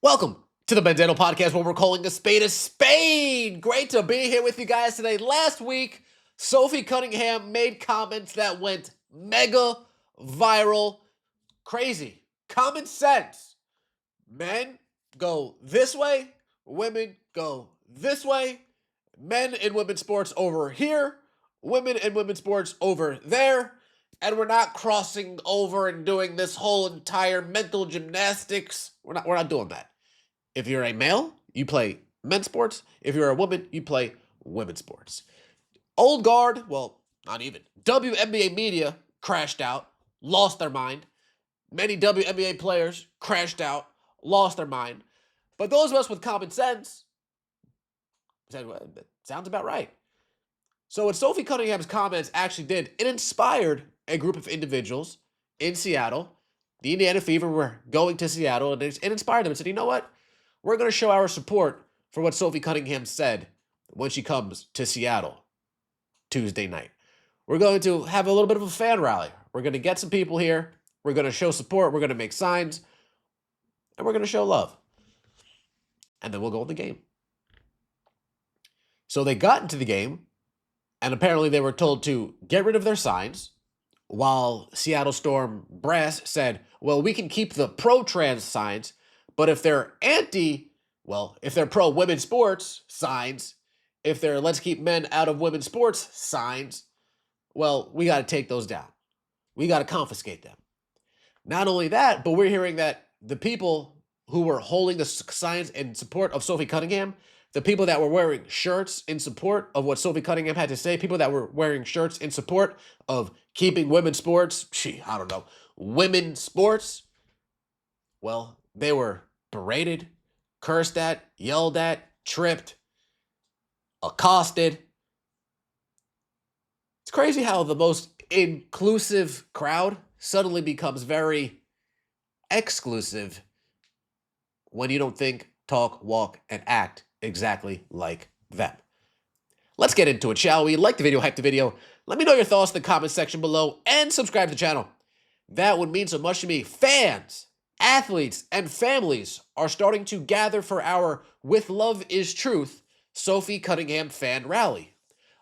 Welcome to the Bandano Podcast, where we're calling a spade a spade. Great to be here with you guys today. Last week, Sophie Cunningham made comments that went mega viral. Crazy. Common sense. Men go this way, women go this way. Men in women's sports over here, women in women's sports over there. And we're not crossing over and doing this whole entire mental gymnastics. We're not doing that. If you're a male, you play men's sports. If you're a woman, you play women's sports. Old guard, well, not even. WNBA media crashed out, lost their mind. Many WNBA players crashed out, lost their mind. But those of us with common sense said, well, that sounds about right. So what Sophie Cunningham's comments actually did, it inspired a group of individuals in Seattle. The Indiana Fever were going to Seattle, and it inspired them and said, you know what? We're going to show our support for what Sophie Cunningham said when she comes to Seattle Tuesday night. We're going to have a little bit of a fan rally. We're going to get some people here. We're going to show support. We're going to make signs. And we're going to show love. And then we'll go in the game. So they got into the game, and apparently they were told to get rid of their signs, while Seattle Storm brass said, well, we can keep the pro-trans signs, but if they're if they're pro-women's sports signs, if they're let's keep men out of women's sports signs, well, we got to take those down. We got to confiscate them. Not only that, but we're hearing that the people who were holding the signs in support of Sophie Cunningham, the people that were wearing shirts in support of what Sophie Cunningham had to say, people that were wearing shirts in support of keeping women's sports, women's sports, well, they were berated, cursed at, yelled at, tripped, accosted. It's crazy how the most inclusive crowd suddenly becomes very exclusive when you don't think, talk, walk, and act exactly like them. Let's get into it, shall we? Like the video, hype the video. Let me know your thoughts in the comment section below and subscribe to the channel. That would mean so much to me. Fans, athletes, and families are starting to gather for our With Love is Truth Sophie Cunningham fan rally.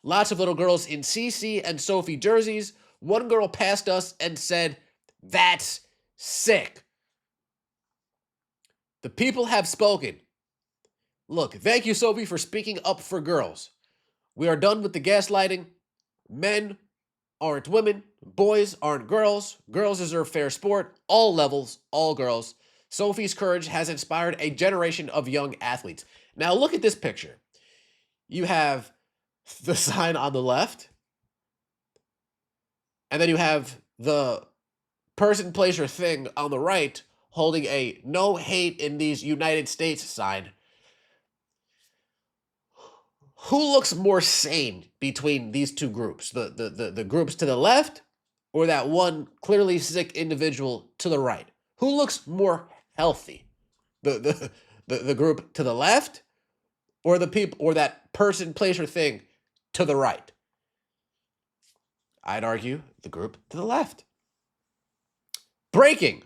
Lots of little girls in CC and Sophie jerseys. One girl passed us and said, "That's sick." The people have spoken. Look, thank you, Sophie, for speaking up for girls. We are done with the gaslighting. Men aren't women. Boys aren't girls. Girls deserve fair sport. All levels, all girls. Sophie's courage has inspired a generation of young athletes. Now look at this picture. You have the sign on the left. And then you have the person, place, or thing on the right holding a no hate in these United States sign. Who looks more sane between these two groups? The groups to the left or that one clearly sick individual to the right? Who looks more healthy? The group to the left or the people or that person, place, or thing to the right? I'd argue the group to the left. Breaking.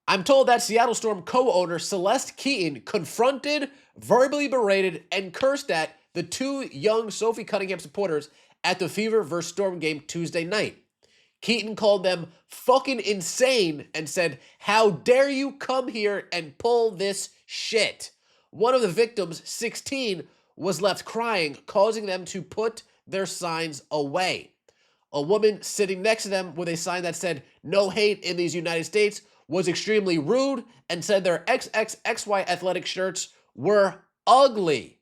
I'm told that Seattle Storm co-owner Celeste Keaton confronted, verbally berated, and cursed at the two young Sophie Cunningham supporters at the Fever vs. Storm game Tuesday night. Keaton called them fucking insane and said, "How dare you come here and pull this shit?" One of the victims, 16, was left crying, causing them to put their signs away. A woman sitting next to them with a sign that said, "No hate in these United States," was extremely rude and said their XXXY athletic shirts were ugly.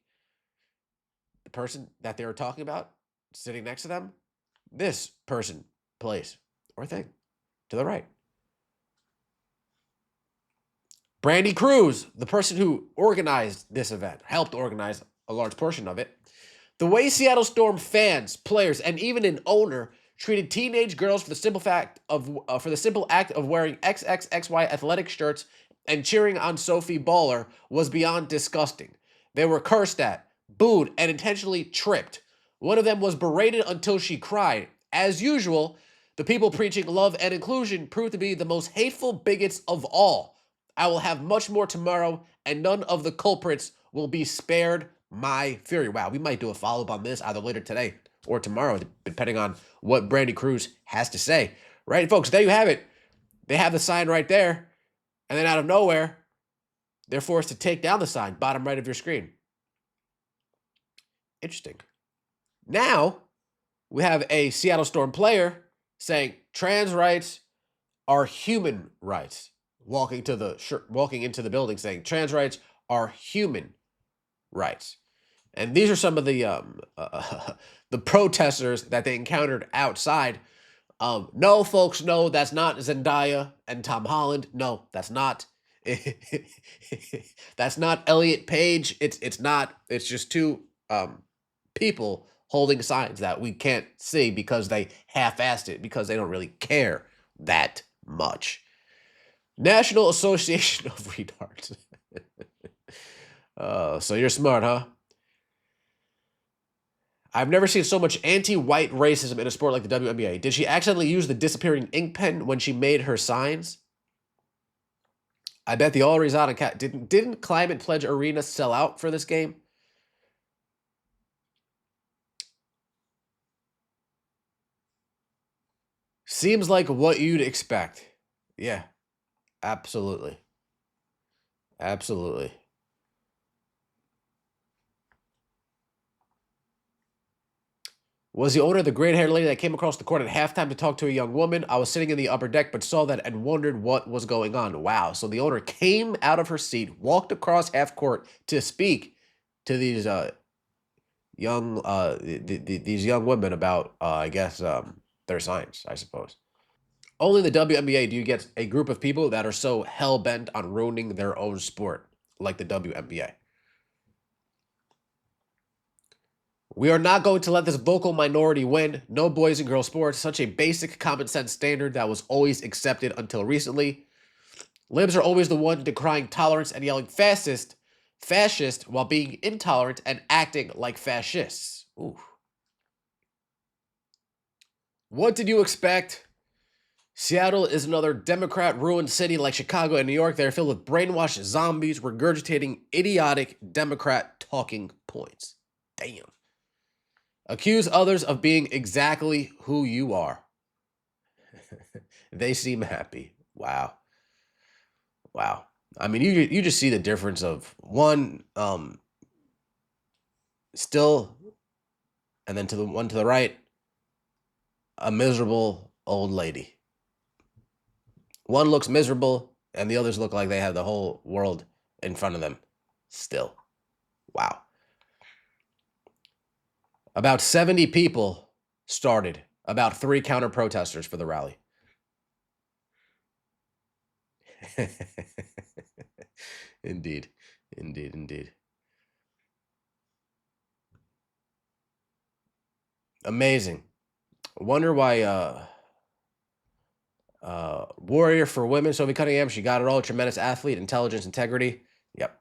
The person that they were talking about, sitting next to them, this person, place, or thing, to the right. Brandy Cruz, the person who organized this event, helped organize a large portion of it. The way Seattle Storm fans, players, and even an owner treated teenage girls for the simple act of wearing XXXY athletic shirts and cheering on Sophie Baller was beyond disgusting. They were cursed at, booed, and intentionally tripped. One of them was berated until she cried. As usual, the people preaching love and inclusion proved to be the most hateful bigots of all. I will have much more tomorrow, and none of the culprits will be spared my fury. Wow, we might do a follow-up on this either later today or tomorrow, depending on what Brandy Cruz has to say. Right, folks, there you have it. They have the sign right there, and then out of nowhere, they're forced to take down the sign, bottom right of your screen. Interesting. Now, we have a Seattle Storm player saying trans rights are human rights. Walking into the building saying trans rights are human rights. And these are some of the the protesters that they encountered outside. No, folks, no, that's not Zendaya and Tom Holland. No, that's not. That's not Elliot Page. It's not. It's just two people holding signs that we can't see because they half-assed it because they don't really care that much. National Association of Retards. So you're smart, huh? I've never seen so much anti-white racism in a sport like the WNBA. Did she accidentally use the disappearing ink pen when she made her signs? I bet the All Resada Cat didn't Climate Pledge Arena sell out for this game? Seems like what you'd expect. Yeah, absolutely. Absolutely. Was the owner the great-haired lady that came across the court at halftime to talk to a young woman? I was sitting in the upper deck, but saw that and wondered what was going on. Wow. So the owner came out of her seat, walked across half court to speak to these young these young women about I guess their signs, I suppose. Only in the WNBA do you get a group of people that are so hell-bent on ruining their own sport like the WNBA. We are not going to let this vocal minority win. No boys and girls sports. Such a basic common sense standard that was always accepted until recently. Libs are always the one decrying tolerance and yelling fascist while being intolerant and acting like fascists. Ooh. What did you expect? Seattle is another Democrat-ruined city like Chicago and New York. They're filled with brainwashed zombies regurgitating idiotic Democrat talking points. Damn. Accuse others of being exactly who you are. They seem happy. Wow. Wow. I mean, you just see the difference of one still, and then to the one to the right, a miserable old lady. One looks miserable, and the others look like they have the whole world in front of them still. Wow. About 70 people started, about 3 counter-protesters for the rally. Indeed. Indeed, indeed. Amazing. Wonder why warrior for women, Sophie Cunningham, she got it all. Tremendous athlete, intelligence, integrity. Yep.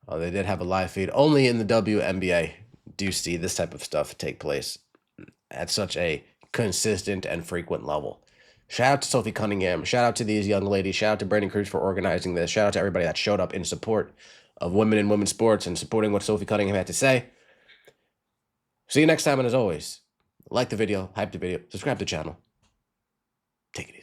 Oh, they did have a live feed. Only in the WNBA do you see this type of stuff take place at such a consistent and frequent level. Shout out to Sophie Cunningham. Shout out to these young ladies. Shout out to Brandon Cruz for organizing this. Shout out to everybody that showed up in support of women in women's sports and supporting what Sophie Cunningham had to say. See you next time, and as always, like the video, hype the video, subscribe to the channel. Take it easy.